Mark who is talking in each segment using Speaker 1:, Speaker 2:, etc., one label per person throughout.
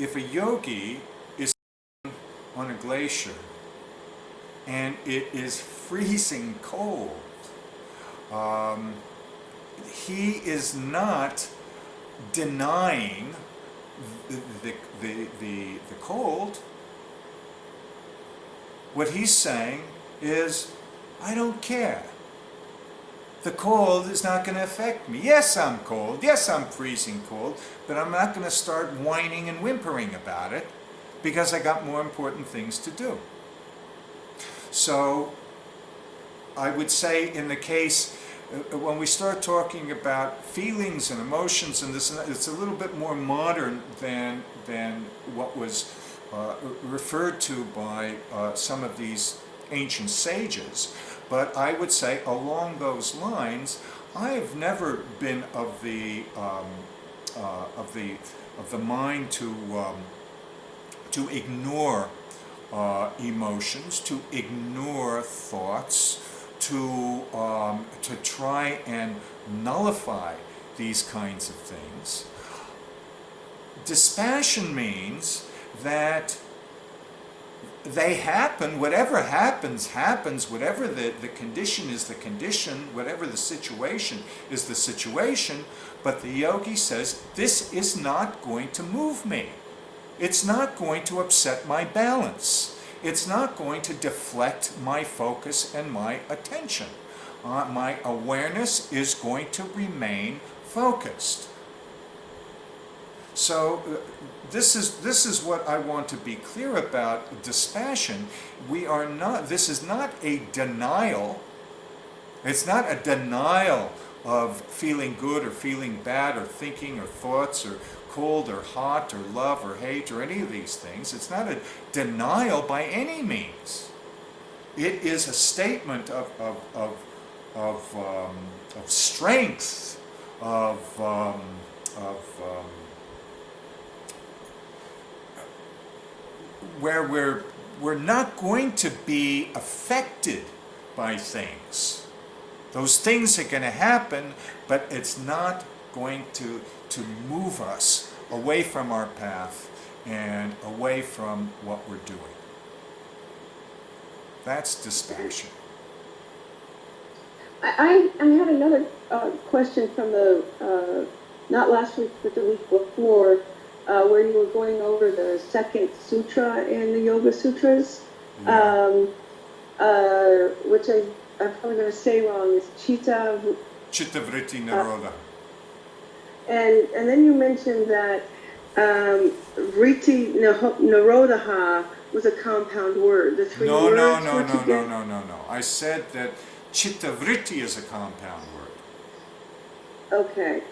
Speaker 1: if a yogi is on a glacier and it is freezing cold, he is not denying the cold. What he's saying is, I don't care. The cold is not going to affect me. Yes, I'm cold. Yes, I'm freezing cold. But I'm not going to start whining and whimpering about it because I got more important things to do. So I would say in the case, when we start talking about feelings and emotions and this, it's a little bit more modern than what was referred to by some of these ancient sages. But I would say along those lines, I've never been of the mind to ignore emotions, to ignore thoughts, to try and nullify these kinds of things. Dispassion means that they happen, whatever happens, whatever the condition is the condition, whatever the situation is the situation, but the yogi says, this is not going to move me. It's not going to upset my balance. It's not going to deflect my focus and my attention. My awareness is going to remain focused. So this is what I want to be clear about dispassion. This is not a denial. It's not a denial of feeling good or feeling bad or thinking or thoughts or cold or hot or love or hate or any of these things. It's not a denial by any means. It is a statement of strength, where we're not going to be affected by things. Those things are going to happen, but it's not going to move us away from our path and away from what we're doing. That's dispassion.
Speaker 2: I had another question from the, not last week, but the week before, where you were going over the second sutra in the Yoga Sutras, yeah. Which I'm probably going to say wrong, is Chitta
Speaker 1: Vritti Nirodha.
Speaker 2: And then you mentioned that Vritti Nirodha was a compound word. The three words.
Speaker 1: No. I said that Chitta Vritti is a compound word.
Speaker 2: Okay.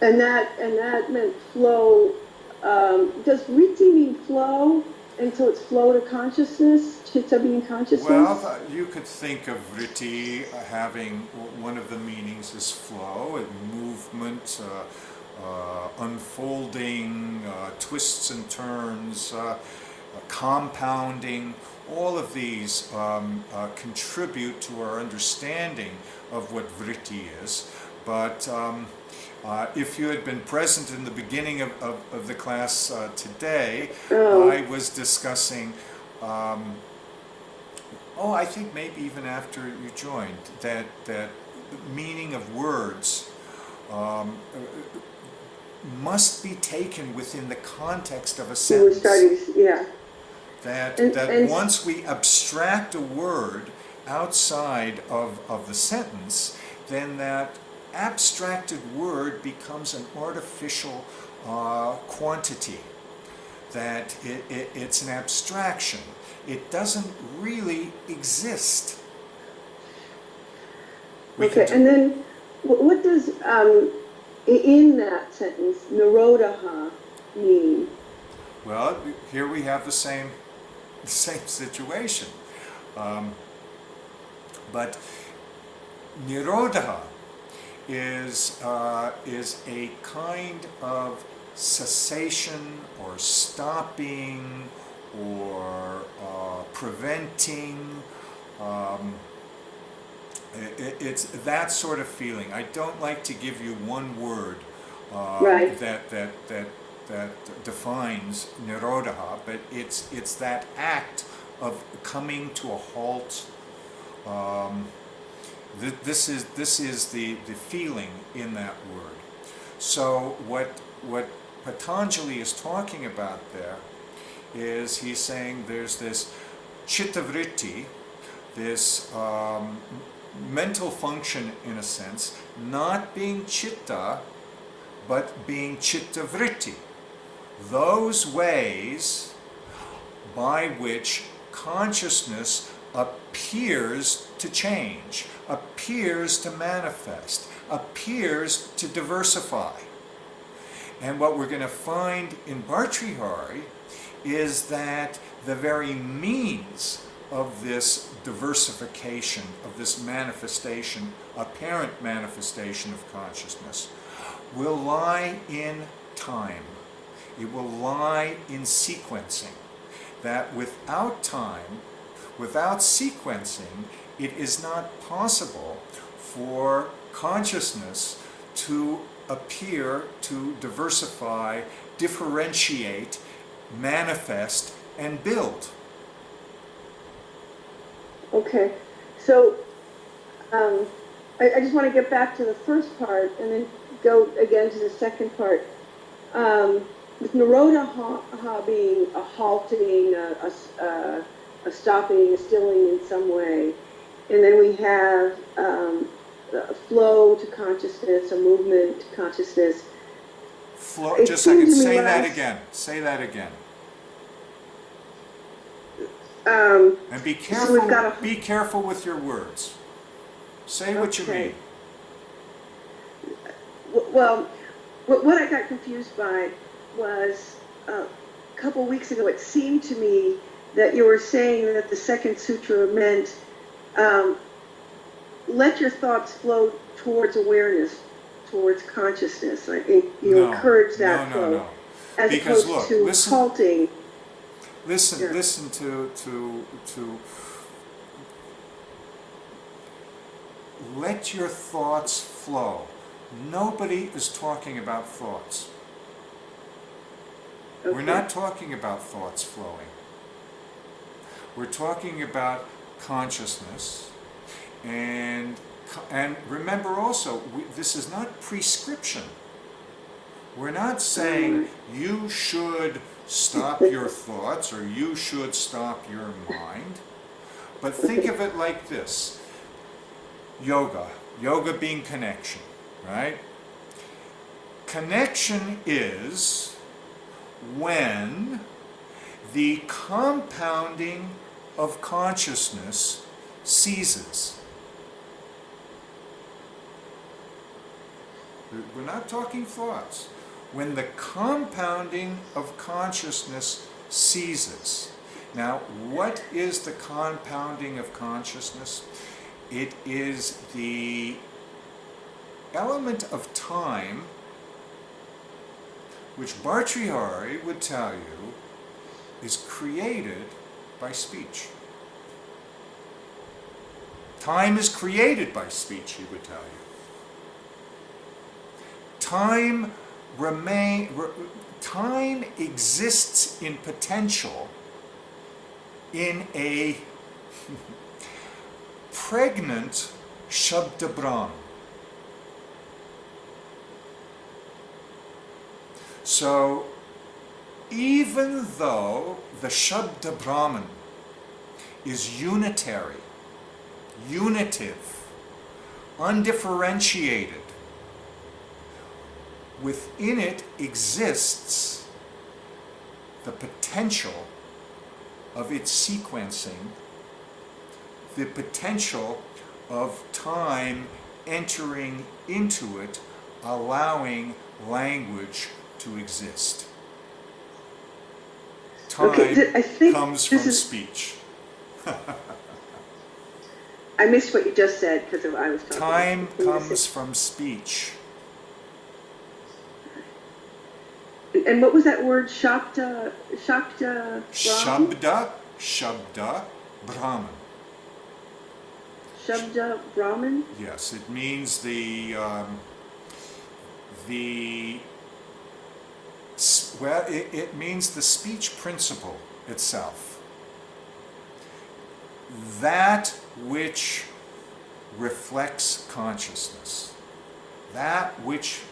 Speaker 2: And that meant flow. Does Vritti mean flow? And so it's flow to consciousness, Chitta being consciousness?
Speaker 1: Well, you could think of Vritti having, one of the meanings is flow, movement, unfolding, twists and turns, compounding. All of these contribute to our understanding of what Vritti is. But if you had been present in the beginning of the class today, I was discussing, I think maybe even after you joined, that the meaning of words must be taken within the context of a sentence. That once we abstract a word outside of the sentence, then that abstracted word becomes an artificial quantity, that it's an abstraction. It doesn't really exist.
Speaker 2: Okay, and then what does, in that sentence, Nirodha mean?
Speaker 1: Well, here we have the same situation. But Nirodha is a kind of cessation or stopping or preventing. It's that sort of feeling. I don't like to give you one word
Speaker 2: right.
Speaker 1: that defines nirodha, but it's that act of coming to a halt. This is the feeling in that word. So what Patanjali is talking about there is he's saying there's this chittavritti, this mental function in a sense, not being chitta, but being chittavritti. Those ways by which consciousness appears to change, appears to manifest, appears to diversify. And what we're going to find in Bhartrihari is that the very means of this diversification, of this manifestation, apparent manifestation of consciousness, will lie in time. It will lie in sequencing. That without time, without sequencing, it is not possible for consciousness to appear, to diversify, differentiate, manifest, and build.
Speaker 2: Okay, so I just want to get back to the first part and then go again to the second part. With Nirodha being a halting, a stopping, a stilling in some way, and then we have a flow to consciousness, a movement to consciousness.
Speaker 1: Flow, just a second, say that again. Say that again. And be careful.
Speaker 2: So
Speaker 1: be careful with your words. Say what you mean.
Speaker 2: Well, what I got confused by was a couple weeks ago. It seemed to me that you were saying that the second sutra meant let your thoughts flow towards awareness, towards consciousness. I think you encourage that flow, as
Speaker 1: because
Speaker 2: opposed to halting.
Speaker 1: Listen to let your thoughts flow. Nobody is talking about thoughts.
Speaker 2: Okay.
Speaker 1: We're not talking about thoughts flowing. We're talking about consciousness. And remember also, this is not prescription. We're not saying you should stop your thoughts or you should stop your mind. But think of it like this. Yoga being connection, right? Connection is when the compounding of consciousness ceases. We're not talking thoughts. When the compounding of consciousness ceases. Now, what is the compounding of consciousness? It is the element of time which Bhartrihari would tell you is created by speech. Time is created by speech, he would tell you. Time exists in potential in a pregnant Shabda Brahm. So even though the Shabda Brahman is unitary, unitive, undifferentiated, within it exists the potential of its sequencing, the potential of time entering into it, allowing language to exist. Time comes from speech.
Speaker 2: I missed what you just said because I was talking.
Speaker 1: Time comes from speech.
Speaker 2: And what was that word? Shabda Brahman?
Speaker 1: Shabda Brahman.
Speaker 2: Shabda Brahman?
Speaker 1: Yes, it means the Well, it means the speech principle itself. That which reflects consciousness. That which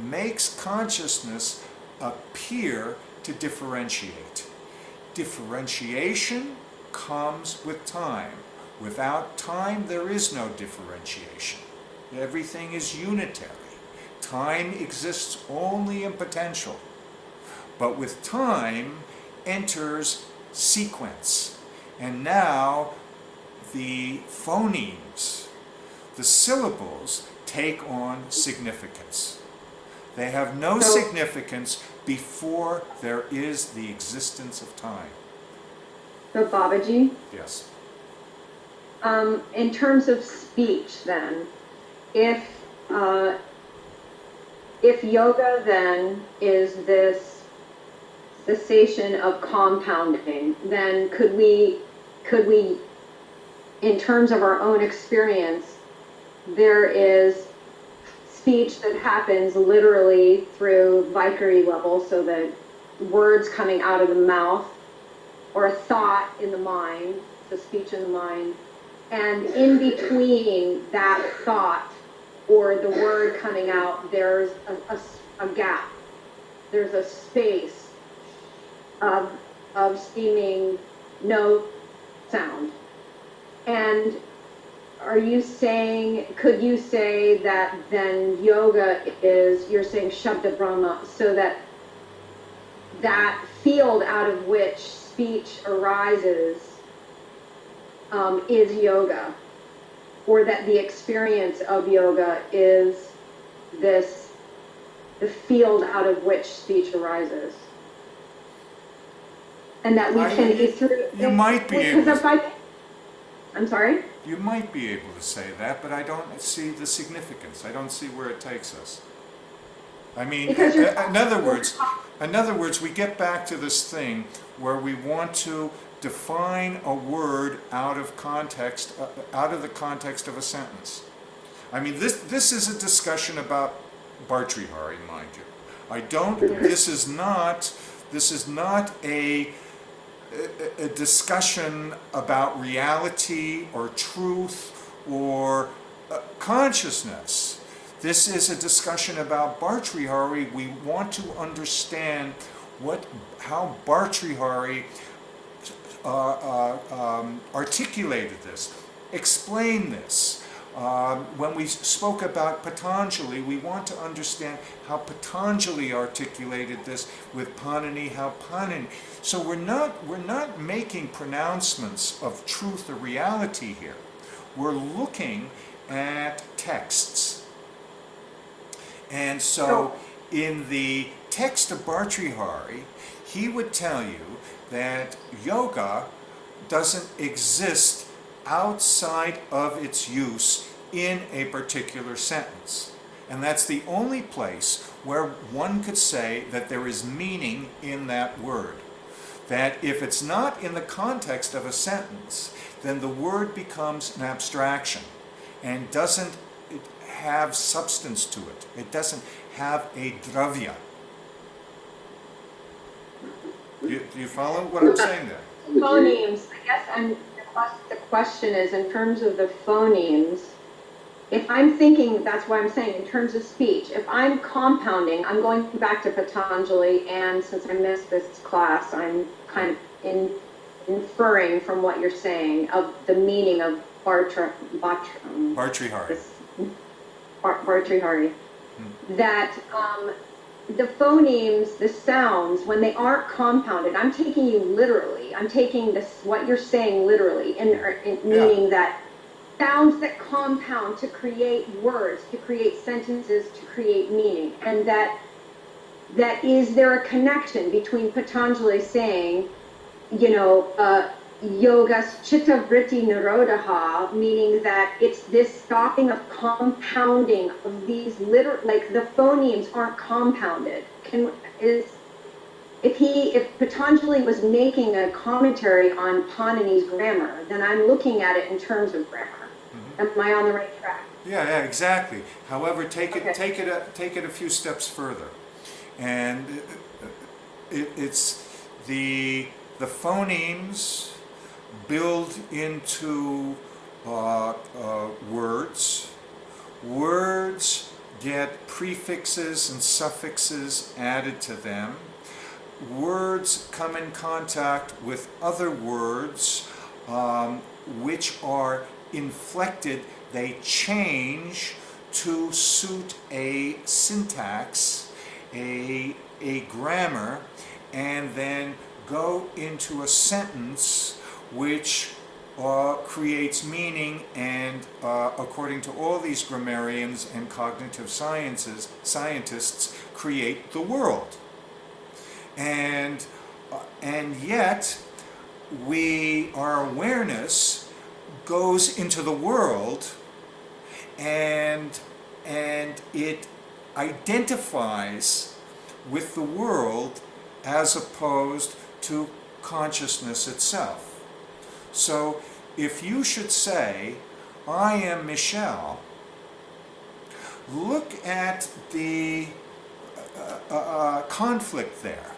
Speaker 1: makes consciousness appear to differentiate. Differentiation comes with time. Without time, there is no differentiation. Everything is unitary. Time exists only in potential. But with time enters sequence. And now the phonemes, the syllables, take on significance. They have no significance before there is the existence of time.
Speaker 3: So Babaji,
Speaker 1: Yes.
Speaker 3: in terms of speech then, if yoga then is this cessation of compounding, then could we, in terms of our own experience, there is speech that happens literally through Vaikari level, so that words coming out of the mouth, or a thought in the mind, so speech in the mind, and in between that thought or the word coming out, there's a gap. There's a space of seeming no sound. And are you saying, could you say that then yoga is, you're saying Shabda Brahma, so that that field out of which speech arises is yoga? Or that the experience of yoga is this, the field out of which speech arises? And that we can
Speaker 1: You might be able to.
Speaker 3: I'm sorry?
Speaker 1: You might be able to say that, but I don't see the significance. I don't see where it takes us. I mean, in other words, we get back to this thing where we want to define a word out of context, out of the context of a sentence. I mean, this is a discussion about Bhartrihari, mind you. I don't. This is not a discussion about reality or truth or consciousness. This is a discussion about Bhartrihari. We want to understand how Bhartrihari articulated this, explained this. When we spoke about Patanjali, we want to understand how Patanjali articulated this with Panini, how Panini. So we're not making pronouncements of truth or reality here. We're looking at texts. And so in the text of Bhartrihari, he would tell you that yoga doesn't exist outside of its use in a particular sentence. And that's the only place where one could say that there is meaning in that word. That if it's not in the context of a sentence, then the word becomes an abstraction and doesn't have substance to it. It doesn't have a dravya. Do you follow what I'm saying there?
Speaker 3: Phonemes, I guess the question is, in terms of the phonemes, if I'm thinking, that's why I'm saying, in terms of speech, if I'm compounding, I'm going back to Patanjali, and since I missed this class, I'm kind of inferring from what you're saying of the meaning of
Speaker 1: Bhartrihari.
Speaker 3: Bhartrihari. That the phonemes, the sounds, when they aren't compounded, I'm taking you literally. I'm taking this, what you're saying literally, meaning that sounds that compound to create words, to create sentences, to create meaning, and that is there a connection between Patanjali saying, yogas chitta vritti nirodha, meaning that it's this stopping of compounding of these like the phonemes aren't compounded. If Patanjali was making a commentary on Panini's grammar, then I'm looking at it in terms of grammar. Mm-hmm. Am I on the right track?
Speaker 1: Yeah, exactly. However, take it a few steps further, and it's the phonemes build into words. Words get prefixes and suffixes added to them. Words come in contact with other words, which are inflected. They change to suit a syntax, a grammar, and then go into a sentence which creates meaning, and according to all these grammarians and cognitive scientists, create the world. And yet, our awareness goes into the world, and it identifies with the world as opposed to consciousness itself. So if you should say, I am Michelle, look at the conflict there,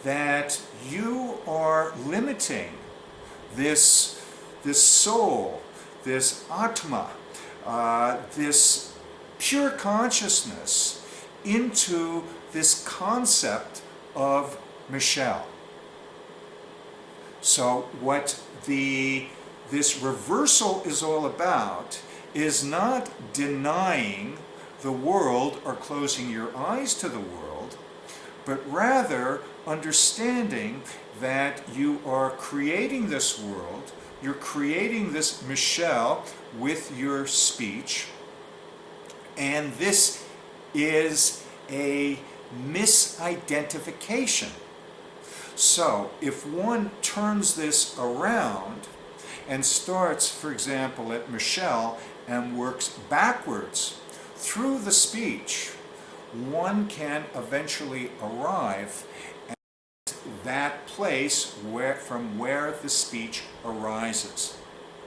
Speaker 1: that you are limiting this soul, this Atma, this pure consciousness into this concept of Michelle. So what this reversal is all about is not denying the world or closing your eyes to the world, but rather understanding that you are creating this world, you're creating this Michelle with your speech, and this is a misidentification. So if one turns this around and starts, for example, at Michelle and works backwards through the speech, one can eventually arrive at that place from where the speech arises.